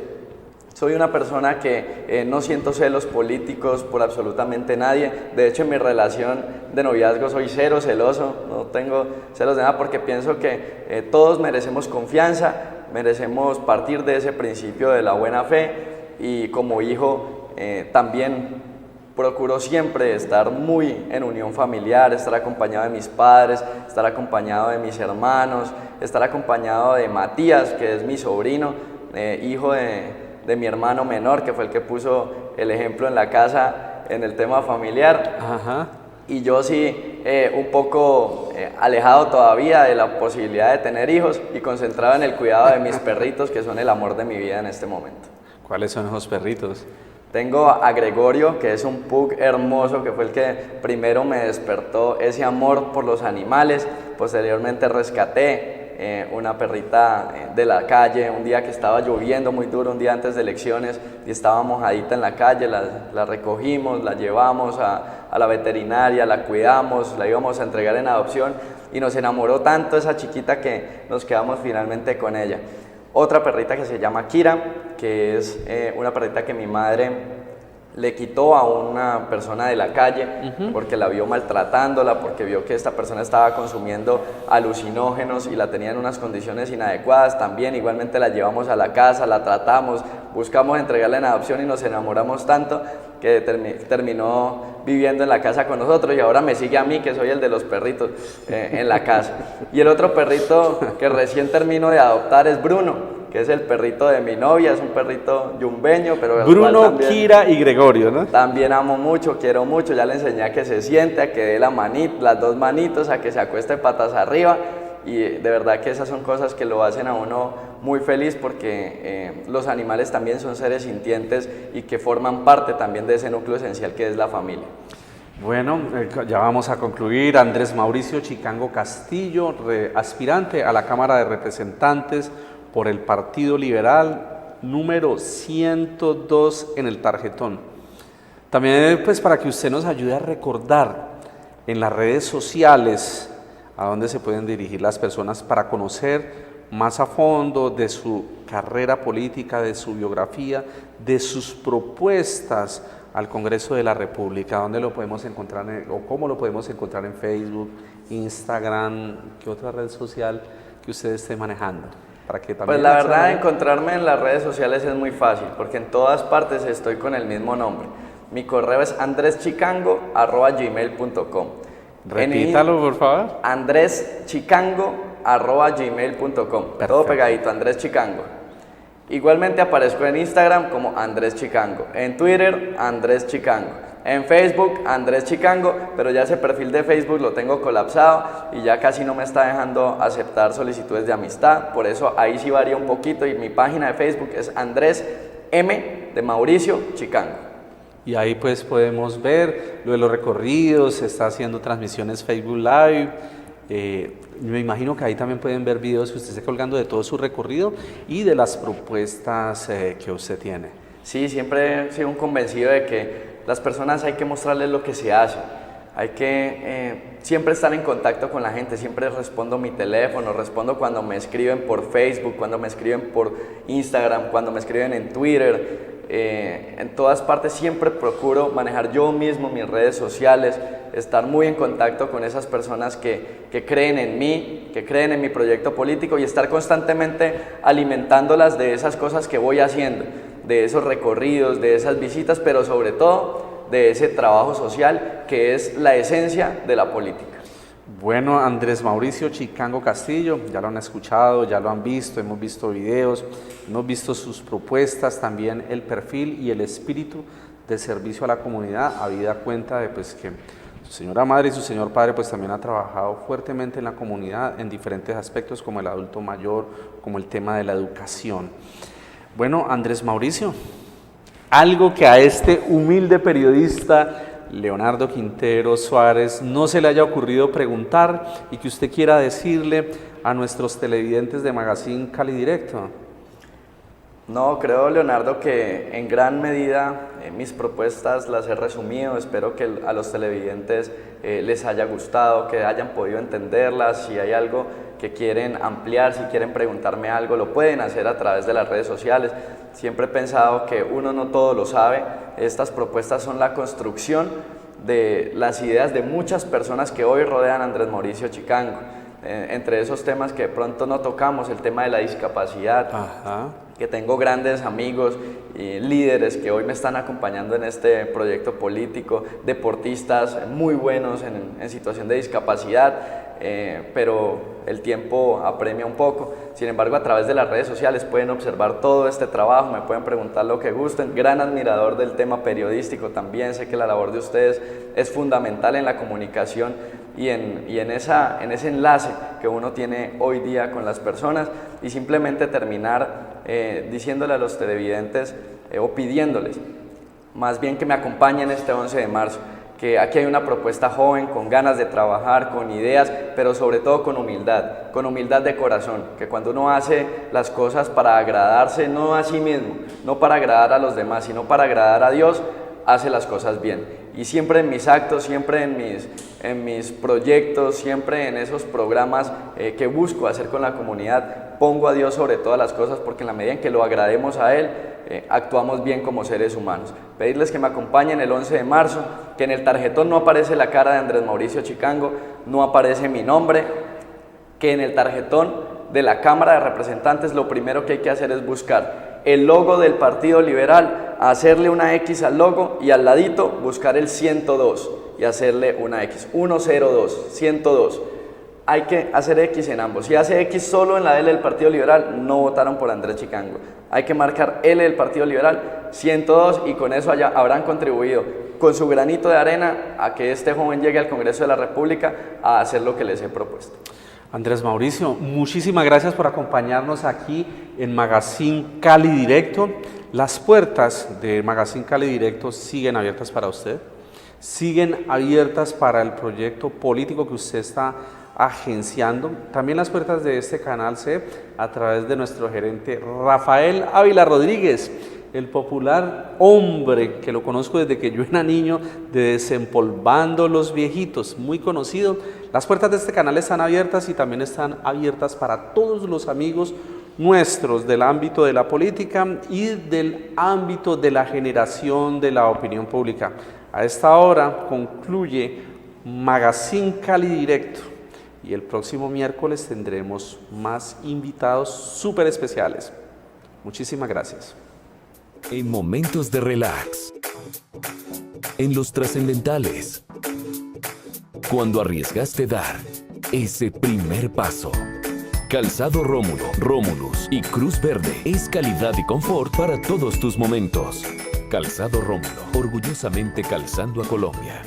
Soy una persona que no siento celos políticos por absolutamente nadie. De hecho, en mi relación de noviazgo soy cero celoso, no tengo celos de nada porque pienso que todos merecemos confianza, merecemos partir de ese principio de la buena fe y como hijo también procuro siempre estar muy en unión familiar, estar acompañado de mis padres, estar acompañado de mis hermanos, estar acompañado de Matías, que es mi sobrino, hijo de mi hermano menor, que fue el que puso el ejemplo en la casa en el tema familiar. Ajá. Y yo sí, un poco alejado todavía de la posibilidad de tener hijos y concentrado en el cuidado de mis perritos, que son el amor de mi vida en este momento. ¿Cuáles son esos perritos? Tengo a Gregorio, que es un pug hermoso, que fue el que primero me despertó ese amor por los animales. Posteriormente rescaté una perrita de la calle, un día que estaba lloviendo muy duro, un día antes de elecciones, y estaba mojadita en la calle, la recogimos, la llevamos a la veterinaria, la cuidamos, la íbamos a entregar en adopción, y nos enamoró tanto esa chiquita que nos quedamos finalmente con ella. Otra perrita que se llama Kira, que es una perrita que mi madre le quitó a una persona de la calle porque la vio maltratándola, porque vio que esta persona estaba consumiendo alucinógenos y la tenía en unas condiciones inadecuadas. También igualmente la llevamos a la casa, la tratamos, buscamos entregarla en adopción y nos enamoramos tanto que terminó viviendo en la casa con nosotros y ahora me sigue a mí, que soy el de los perritos en la casa. Y el otro perrito que recién termino de adoptar es Bruno, que es el perrito de mi novia, es un perrito yumbeño, pero Bruno, también, Kira y Gregorio, ¿no? También amo mucho, quiero mucho, ya le enseñé a que se siente, a que dé las dos manitos, a que se acueste patas arriba, y de verdad que esas son cosas que lo hacen a uno muy feliz porque los animales también son seres sintientes y que forman parte también de ese núcleo esencial que es la familia. Bueno, ya vamos a concluir. Andrés Mauricio Chicango Castillo, aspirante a la Cámara de Representantes por el Partido Liberal, número 102 en el tarjetón. También pues para que usted nos ayude a recordar en las redes sociales a dónde se pueden dirigir las personas para conocer más a fondo de su carrera política, de su biografía, de sus propuestas al Congreso de la República. ¿Dónde lo podemos encontrar o cómo lo podemos encontrar en Facebook, Instagram, qué otra red social que usted esté manejando? Para que también pues la verdad, encontrarme en las redes sociales es muy fácil, porque en todas partes estoy con el mismo nombre. Mi correo es andreschicango@gmail.com. Repítalo, por favor. andreschicango@gmail.com. Todo pegadito, Andrés Chicango. Igualmente aparezco en Instagram como Andrés Chicango, en Twitter Andrés Chicango, en Facebook Andrés Chicango, pero ya ese perfil de Facebook lo tengo colapsado y ya casi no me está dejando aceptar solicitudes de amistad, por eso ahí sí varía un poquito y mi página de Facebook es Andrés M de Mauricio Chicango. Y ahí pues podemos ver lo de los recorridos, se está haciendo transmisiones Facebook Live. Me imagino que ahí también pueden ver videos que usted esté colgando de todo su recorrido y de las propuestas que usted tiene. Sí, siempre he sido un convencido de que las personas hay que mostrarles lo que se hace, hay que siempre estar en contacto con la gente, siempre respondo mi teléfono, respondo cuando me escriben por Facebook, cuando me escriben por Instagram, cuando me escriben en Twitter. En todas partes siempre procuro manejar yo mismo mis redes sociales, estar muy en contacto con esas personas que creen en mí, que creen en mi proyecto político y estar constantemente alimentándolas de esas cosas que voy haciendo, de esos recorridos, de esas visitas, pero sobre todo de ese trabajo social que es la esencia de la política. Bueno, Andrés Mauricio Chicango Castillo, ya lo han escuchado, ya lo han visto, hemos visto videos, hemos visto sus propuestas, también el perfil y el espíritu de servicio a la comunidad, habida cuenta de pues que su señora madre y su señor padre pues también ha trabajado fuertemente en la comunidad en diferentes aspectos como el adulto mayor, como el tema de la educación. Bueno, Andrés Mauricio, algo que a este humilde periodista Leonardo Quintero Suárez no se le haya ocurrido preguntar y que usted quiera decirle a nuestros televidentes de Magazine Cali Directo. No, creo, Leonardo, que en gran medida mis propuestas las he resumido. Espero que a los televidentes les haya gustado, que hayan podido entenderlas. Si hay algo que quieren ampliar, si quieren preguntarme algo, lo pueden hacer a través de las redes sociales. Siempre he pensado que uno no todo lo sabe. Estas propuestas son la construcción de las ideas de muchas personas que hoy rodean a Andrés Mauricio Chicango. Entre esos temas que de pronto no tocamos, el tema de la discapacidad, que tengo grandes amigos y líderes que hoy me están acompañando en este proyecto político, deportistas muy buenos en situación de discapacidad, pero el tiempo apremia un poco. Sin embargo, a través de las redes sociales pueden observar todo este trabajo, me pueden preguntar lo que gusten. Gran admirador del tema periodístico también, sé que la labor de ustedes es fundamental en la comunicación y en ese enlace que uno tiene hoy día con las personas. Y simplemente terminar diciéndole a los televidentes o pidiéndoles más bien que me acompañen este 11 de marzo, que aquí hay una propuesta joven, con ganas de trabajar, con ideas, pero sobre todo con humildad de corazón, que cuando uno hace las cosas para agradarse, no a sí mismo, no para agradar a los demás, sino para agradar a Dios, hace las cosas bien. Y siempre en mis actos, siempre en mis proyectos, siempre en esos programas que busco hacer con la comunidad, pongo a Dios sobre todas las cosas, porque en la medida en que lo agrademos a Él, actuamos bien como seres humanos. Pedirles que me acompañen el 11 de marzo, que en el tarjetón no aparece la cara de Andrés Mauricio Chicango, no aparece mi nombre, que en el tarjetón de la Cámara de Representantes lo primero que hay que hacer es buscar el logo del Partido Liberal, hacerle una X al logo y al ladito buscar el 102 y hacerle una X, 102, 102. Hay que hacer X en ambos. Si hace X solo en la L del Partido Liberal, no votaron por Andrés Chicango. Hay que marcar L del Partido Liberal, 102, y con eso habrán contribuido con su granito de arena a que este joven llegue al Congreso de la República a hacer lo que les he propuesto. Andrés Mauricio, muchísimas gracias por acompañarnos aquí en Magazine Cali Directo. Las puertas de Magazine Cali Directo siguen abiertas para usted, siguen abiertas para el proyecto político que usted está agenciando. También las puertas de este canal C a través de nuestro gerente Rafael Ávila Rodríguez, el popular hombre que lo conozco desde que yo era niño, de Desempolvando los Viejitos, muy conocido. Las puertas de este canal están abiertas y también están abiertas para todos los amigos nuestros del ámbito de la política y del ámbito de la generación de la opinión pública. A esta hora concluye Magazine Cali Directo y el próximo miércoles tendremos más invitados súper especiales. Muchísimas gracias. En momentos de relax, en los trascendentales, cuando arriesgaste dar ese primer paso. Calzado Rómulo, Rómulus y Cruz Verde es calidad y confort para todos tus momentos. Calzado Rómulo, orgullosamente calzando a Colombia.